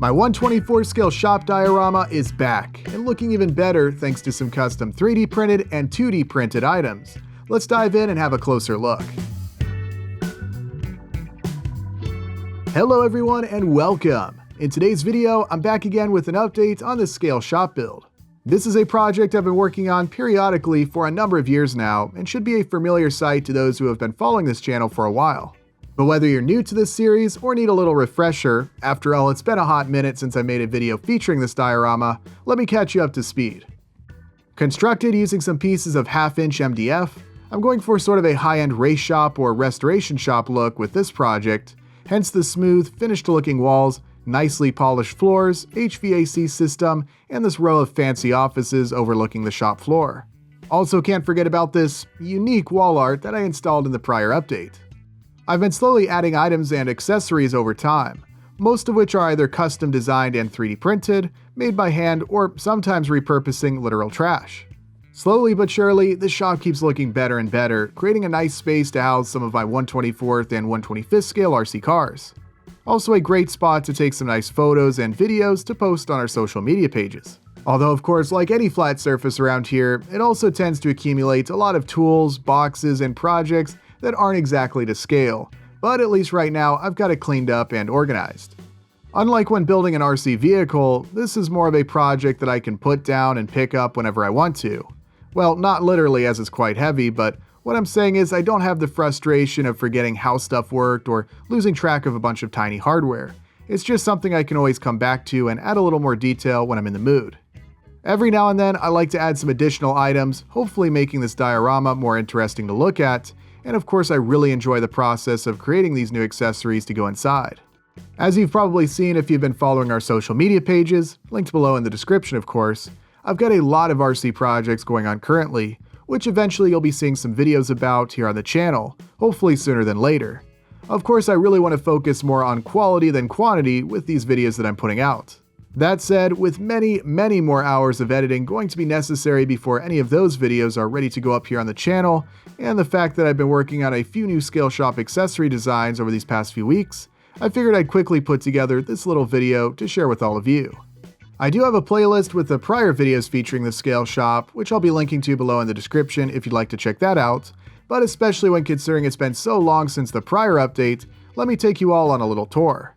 My 1/24 scale shop diorama is back, and looking even better thanks to some custom 3D printed and 2D printed items. Let's dive in and have a closer look. Hello everyone and welcome! In today's video, I'm back again with an update on the scale shop build. This is a project I've been working on periodically for a number of years now, and should be a familiar sight to those who have been following this channel for a while. But whether you're new to this series or need a little refresher, after all it's been a hot minute since I made a video featuring this diorama, let me catch you up to speed. Constructed using some pieces of 1/2-inch MDF, I'm going for sort of a high-end race shop or restoration shop look with this project, hence the smooth, finished looking walls, nicely polished floors, HVAC system, and this row of fancy offices overlooking the shop floor. Also can't forget about this unique wall art that I installed in the prior update. I've been slowly adding items and accessories over time, most of which are either custom designed and 3D printed, made by hand, or sometimes repurposing literal trash. Slowly but surely, this shop keeps looking better and better, creating a nice space to house some of my 1/24th and 1/25th scale RC cars. Also a great spot to take some nice photos and videos to post on our social media pages. Although of course, like any flat surface around here, it also tends to accumulate a lot of tools, boxes, and projects that aren't exactly to scale, but at least right now I've got it cleaned up and organized. Unlike when building an RC vehicle, this is more of a project that I can put down and pick up whenever I want to. Well, not literally as it's quite heavy, but what I'm saying is I don't have the frustration of forgetting how stuff worked or losing track of a bunch of tiny hardware. It's just something I can always come back to and add a little more detail when I'm in the mood. Every now and then I like to add some additional items, hopefully making this diorama more interesting to look at, and of course I really enjoy the process of creating these new accessories to go inside. As you've probably seen if you've been following our social media pages, linked below in the description of course, I've got a lot of RC projects going on currently, which eventually you'll be seeing some videos about here on the channel, hopefully sooner than later. Of course I really want to focus more on quality than quantity with these videos that I'm putting out. That said, with many more hours of editing going to be necessary before any of those videos are ready to go up here on the channel, and the fact that I've been working on a few new scale shop accessory designs over these past few weeks, I figured I'd quickly put together this little video to share with all of you. I do have a playlist with the prior videos featuring the scale shop, which I'll be linking to below in the description if you'd like to check that out, but especially when considering it's been so long since the prior update, let me take you all on a little tour.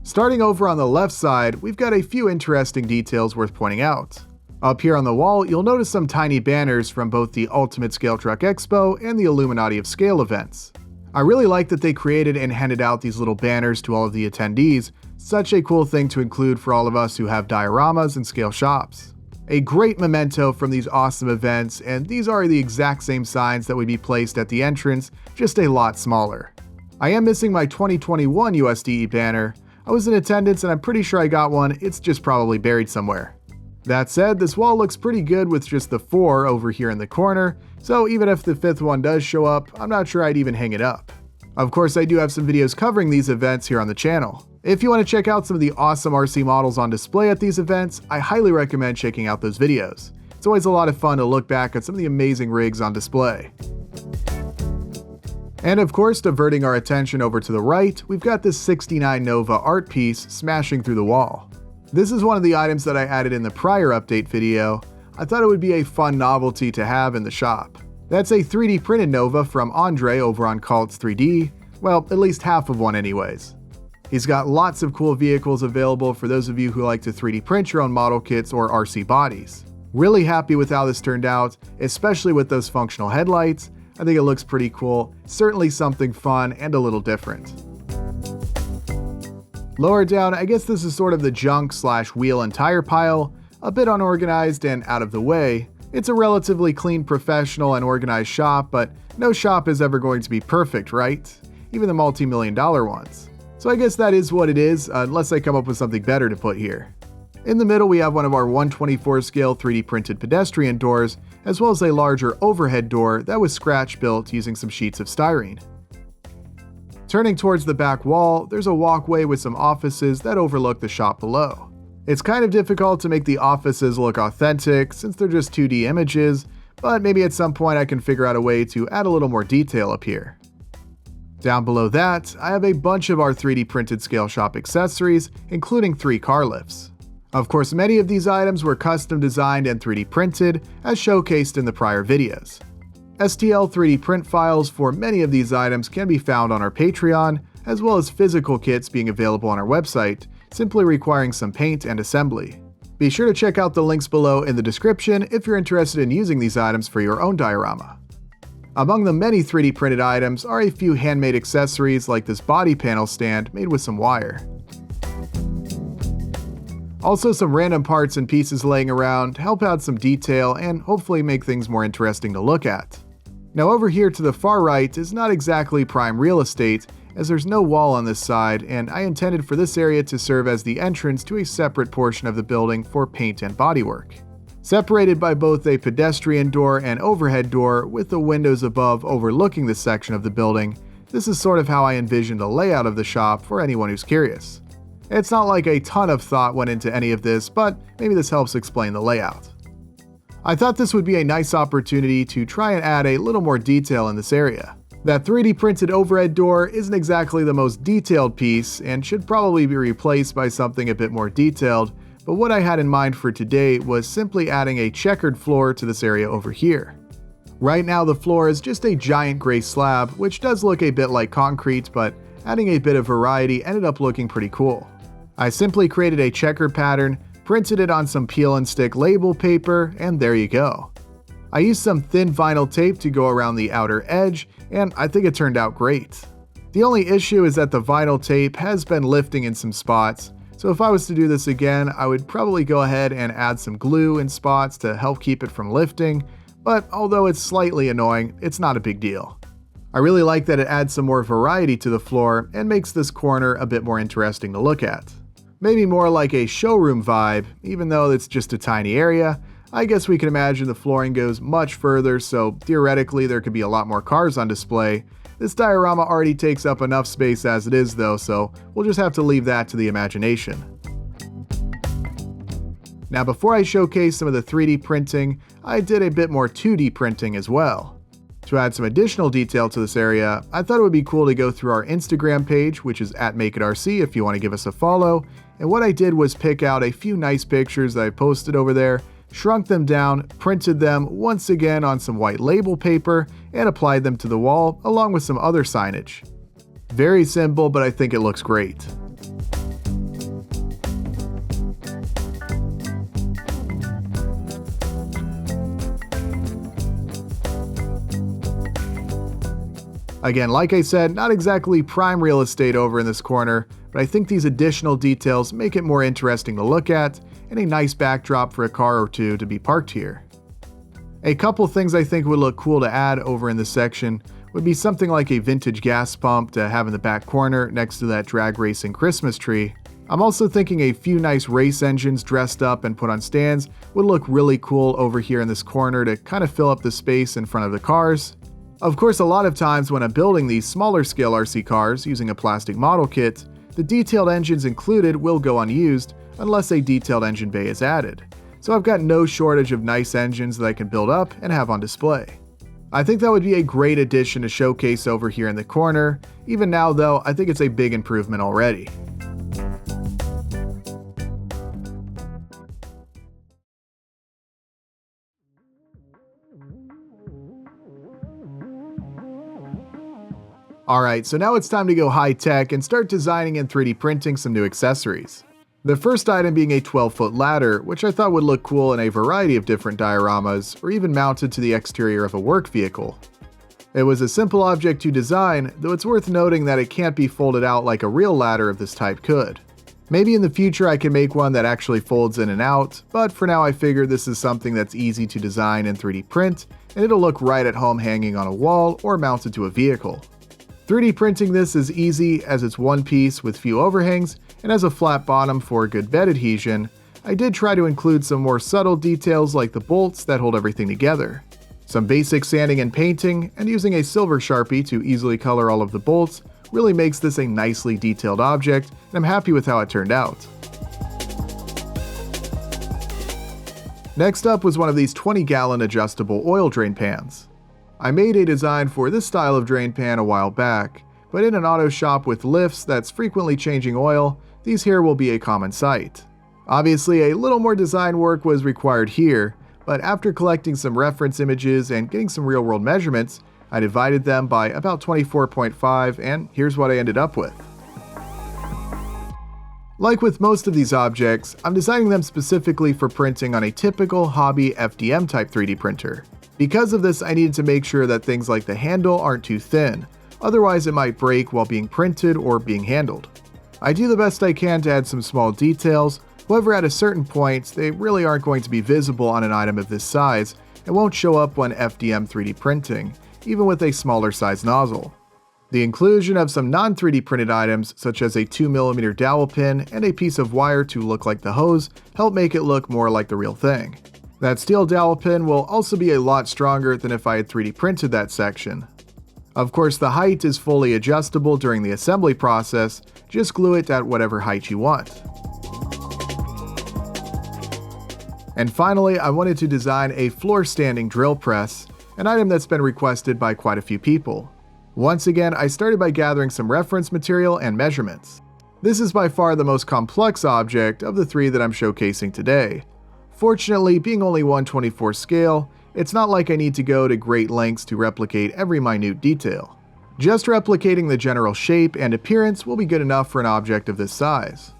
Starting over on the left side, we've got a few interesting details worth pointing out. Up here on the wall, you'll notice some tiny banners from both the Ultimate Scale Truck Expo and the Illuminati of Scale events. I really like that they created and handed out these little banners to all of the attendees, such a cool thing to include for all of us who have dioramas and scale shops. A great memento from these awesome events, and these are the exact same signs that would be placed at the entrance, just a lot smaller. I am missing my 2021 USDE banner. I was in attendance and I'm pretty sure I got one, it's just probably buried somewhere. That said, this wall looks pretty good with just the 4 over here in the corner, so even if the 5th one does show up, I'm not sure I'd even hang it up. Of course, I do have some videos covering these events here on the channel. If you want to check out some of the awesome RC models on display at these events, I highly recommend checking out those videos. It's always a lot of fun to look back at some of the amazing rigs on display. And of course, diverting our attention over to the right, we've got this 69 Nova art piece smashing through the wall. This is one of the items that I added in the prior update video. I thought it would be a fun novelty to have in the shop. That's a 3D printed Nova from Andre over on Cults 3D, well, at least half of one anyways. He's got lots of cool vehicles available for those of you who like to 3D print your own model kits or RC bodies. Really happy with how this turned out, especially with those functional headlights. I think it looks pretty cool, certainly something fun and a little different. Lower down, I guess this is sort of the junk / wheel and tire pile, a bit unorganized and out of the way. It's a relatively clean, professional, and organized shop, but no shop is ever going to be perfect, right? Even the multi-million-dollar ones. So I guess that is what it is, unless I come up with something better to put here. In the middle, we have one of our 1/24 scale 3D printed pedestrian doors, as well as a larger overhead door that was scratch built using some sheets of styrene. Turning towards the back wall, there's a walkway with some offices that overlook the shop below. It's kind of difficult to make the offices look authentic since they're just 2D images, but maybe at some point I can figure out a way to add a little more detail up here. Down below that, I have a bunch of our 3D printed Scale Shop accessories, including 3 car lifts. Of course, many of these items were custom designed and 3D printed, as showcased in the prior videos. STL 3D print files for many of these items can be found on our Patreon, as well as physical kits being available on our website, simply requiring some paint and assembly. Be sure to check out the links below in the description if you're interested in using these items for your own diorama. Among the many 3D printed items are a few handmade accessories like this body panel stand made with some wire. Also some random parts and pieces laying around to help add some detail and hopefully make things more interesting to look at. Now over here to the far right is not exactly prime real estate, as there's no wall on this side, and I intended for this area to serve as the entrance to a separate portion of the building for paint and bodywork. Separated by both a pedestrian door and overhead door with the windows above overlooking this section of the building, this is sort of how I envisioned the layout of the shop for anyone who's curious. It's not like a ton of thought went into any of this, but maybe this helps explain the layout. I thought this would be a nice opportunity to try and add a little more detail in this area. That 3D printed overhead door isn't exactly the most detailed piece and should probably be replaced by something a bit more detailed, but what I had in mind for today was simply adding a checkered floor to this area over here. Right now the floor is just a giant gray slab, which does look a bit like concrete, but adding a bit of variety ended up looking pretty cool. I simply created a checkered pattern, printed it on some peel and stick label paper, and there you go. I used some thin vinyl tape to go around the outer edge, and I think it turned out great. The only issue is that the vinyl tape has been lifting in some spots, so if I was to do this again, I would probably go ahead and add some glue in spots to help keep it from lifting, but although it's slightly annoying, it's not a big deal. I really like that it adds some more variety to the floor and makes this corner a bit more interesting to look at. Maybe more like a showroom vibe, even though it's just a tiny area. I guess we can imagine the flooring goes much further, so theoretically there could be a lot more cars on display. This diorama already takes up enough space as it is though, so we'll just have to leave that to the imagination. Now before I showcase some of the 3D printing, I did a bit more 2D printing as well. To add some additional detail to this area, I thought it would be cool to go through our Instagram page, which is @MakeItRC if you want to give us a follow, and what I did was pick out a few nice pictures that I posted over there, shrunk them down, printed them once again on some white label paper, and applied them to the wall along with some other signage. Very simple, but I think it looks great. Again, like I said, not exactly prime real estate over in this corner, but I think these additional details make it more interesting to look at, and a nice backdrop for a car or two to be parked here. A couple things I think would look cool to add over in this section would be something like a vintage gas pump to have in the back corner next to that drag racing Christmas tree. I'm also thinking a few nice race engines dressed up and put on stands would look really cool over here in this corner to kind of fill up the space in front of the cars. Of course, a lot of times when I'm building these smaller scale RC cars using a plastic model kit, the detailed engines included will go unused unless a detailed engine bay is added. So I've got no shortage of nice engines that I can build up and have on display. I think that would be a great addition to showcase over here in the corner. Even now though, I think it's a big improvement already. Alright, so now it's time to go high tech and start designing and 3D printing some new accessories. The first item being a 12-foot ladder, which I thought would look cool in a variety of different dioramas, or even mounted to the exterior of a work vehicle. It was a simple object to design, though it's worth noting that it can't be folded out like a real ladder of this type could. Maybe in the future I can make one that actually folds in and out, but for now I figure this is something that's easy to design and 3D print, and it'll look right at home hanging on a wall or mounted to a vehicle. 3D printing this is easy as it's one piece with few overhangs and has a flat bottom for good bed adhesion. I did try to include some more subtle details like the bolts that hold everything together. Some basic sanding and painting, and using a silver Sharpie to easily color all of the bolts really makes this a nicely detailed object, and I'm happy with how it turned out. Next up was one of these 20-gallon adjustable oil drain pans. I made a design for this style of drain pan a while back, but in an auto shop with lifts that's frequently changing oil, these here will be a common sight. Obviously, a little more design work was required here, but after collecting some reference images and getting some real-world measurements, I divided them by about 24.5, and here's what I ended up with. Like with most of these objects, I'm designing them specifically for printing on a typical hobby FDM type 3D printer. Because of this, I needed to make sure that things like the handle aren't too thin, otherwise it might break while being printed or being handled. I do the best I can to add some small details, however at a certain point, they really aren't going to be visible on an item of this size and won't show up when FDM 3D printing, even with a smaller size nozzle. The inclusion of some non-3D printed items, such as a 2mm dowel pin and a piece of wire to look like the hose, help make it look more like the real thing. That steel dowel pin will also be a lot stronger than if I had 3D printed that section. Of course, the height is fully adjustable during the assembly process, just glue it at whatever height you want. And finally, I wanted to design a floor-standing drill press, an item that's been requested by quite a few people. Once again, I started by gathering some reference material and measurements. This is by far the most complex object of the three that I'm showcasing today. Fortunately, being only 1/24 scale, it's not like I need to go to great lengths to replicate every minute detail. Just replicating the general shape and appearance will be good enough for an object of this size.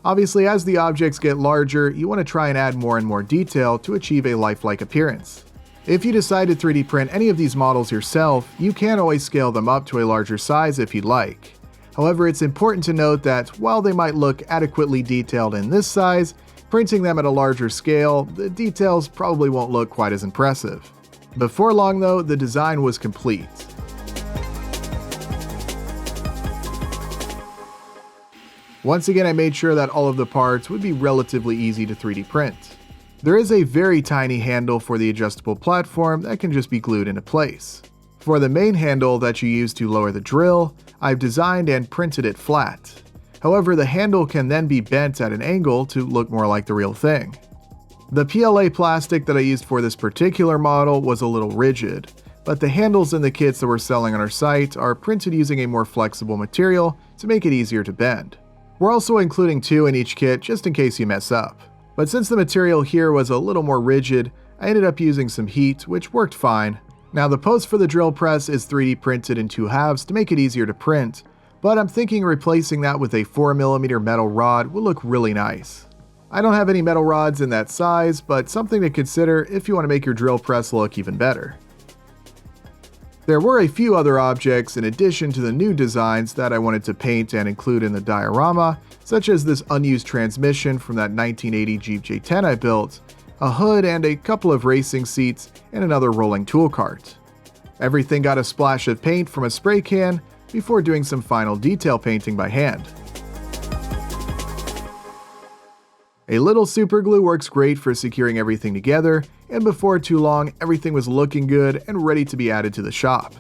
Obviously, as the objects get larger, you want to try and add more and more detail to achieve a lifelike appearance. If you decide to 3D print any of these models yourself, you can always scale them up to a larger size if you'd like. However, it's important to note that while they might look adequately detailed in this size, printing them at a larger scale, the details probably won't look quite as impressive. Before long though, the design was complete. Once again, I made sure that all of the parts would be relatively easy to 3D print. There is a very tiny handle for the adjustable platform that can just be glued into place. For the main handle that you use to lower the drill, I've designed and printed it flat. However, the handle can then be bent at an angle to look more like the real thing. The PLA plastic that I used for this particular model was a little rigid, but the handles in the kits that we're selling on our site are printed using a more flexible material to make it easier to bend. We're also including 2 in each kit just in case you mess up. But since the material here was a little more rigid, I ended up using some heat, which worked fine. Now the post for the drill press is 3D printed in 2 halves to make it easier to print, but I'm thinking replacing that with a 4mm metal rod will look really nice. I don't have any metal rods in that size, but something to consider if you want to make your drill press look even better. There were a few other objects in addition to the new designs that I wanted to paint and include in the diorama, such as this unused transmission from that 1980 Jeep J10 I built, a hood and a couple of racing seats, and another rolling tool cart. Everything got a splash of paint from a spray can before doing some final detail painting by hand. A little super glue works great for securing everything together, and before too long, everything was looking good and ready to be added to the shop.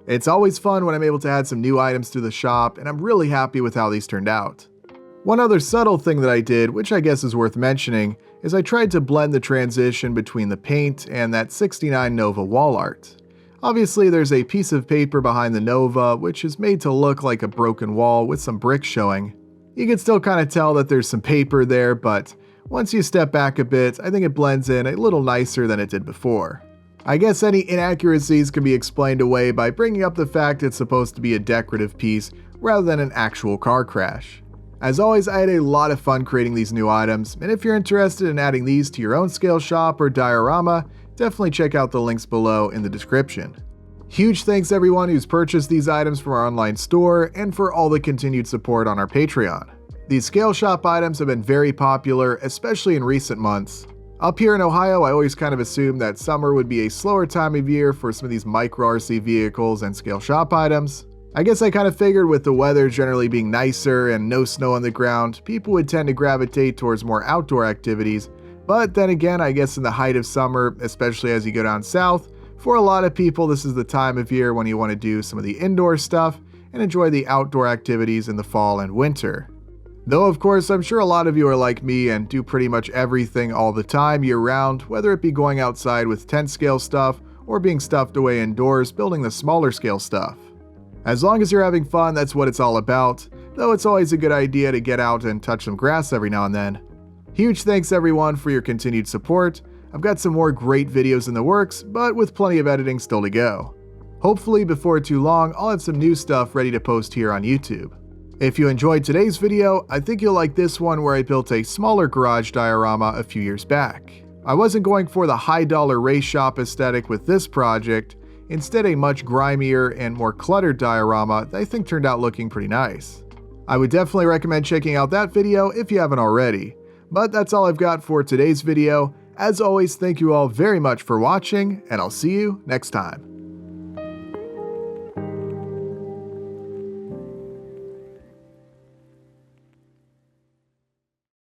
It's always fun when I'm able to add some new items to the shop, and I'm really happy with how these turned out. One other subtle thing that I did, which I guess is worth mentioning, is I tried to blend the transition between the paint and that 69 Nova wall art. Obviously, there's a piece of paper behind the Nova, which is made to look like a broken wall with some bricks showing. You can still kind of tell that there's some paper there, but once you step back a bit, I think it blends in a little nicer than it did before. I guess any inaccuracies can be explained away by bringing up the fact it's supposed to be a decorative piece rather than an actual car crash. As always, I had a lot of fun creating these new items, and if you're interested in adding these to your own scale shop or diorama, definitely check out the links below in the description. Huge thanks to everyone who's purchased these items from our online store and for all the continued support on our Patreon. These scale shop items have been very popular, especially in recent months. Up here in Ohio, I always kind of assumed that summer would be a slower time of year for some of these micro RC vehicles and scale shop items. I guess I kind of figured with the weather generally being nicer and no snow on the ground, people would tend to gravitate towards more outdoor activities. But then again, I guess in the height of summer, especially as you go down south, for a lot of people this is the time of year when you want to do some of the indoor stuff and enjoy the outdoor activities in the fall and winter. Though of course I'm sure a lot of you are like me and do pretty much everything all the time year round, whether it be going outside with tent scale stuff or being stuffed away indoors building the smaller scale stuff. As long as you're having fun, that's what it's all about, though it's always a good idea to get out and touch some grass every now and then. Huge thanks everyone for your continued support. I've got some more great videos in the works, but with plenty of editing still to go. Hopefully before too long, I'll have some new stuff ready to post here on YouTube. If you enjoyed today's video, I think you'll like this one where I built a smaller garage diorama a few years back. I wasn't going for the high dollar race shop aesthetic with this project, instead a much grimier and more cluttered diorama that I think turned out looking pretty nice. I would definitely recommend checking out that video if you haven't already. But that's all I've got for today's video. As always, thank you all very much for watching, and I'll see you next time.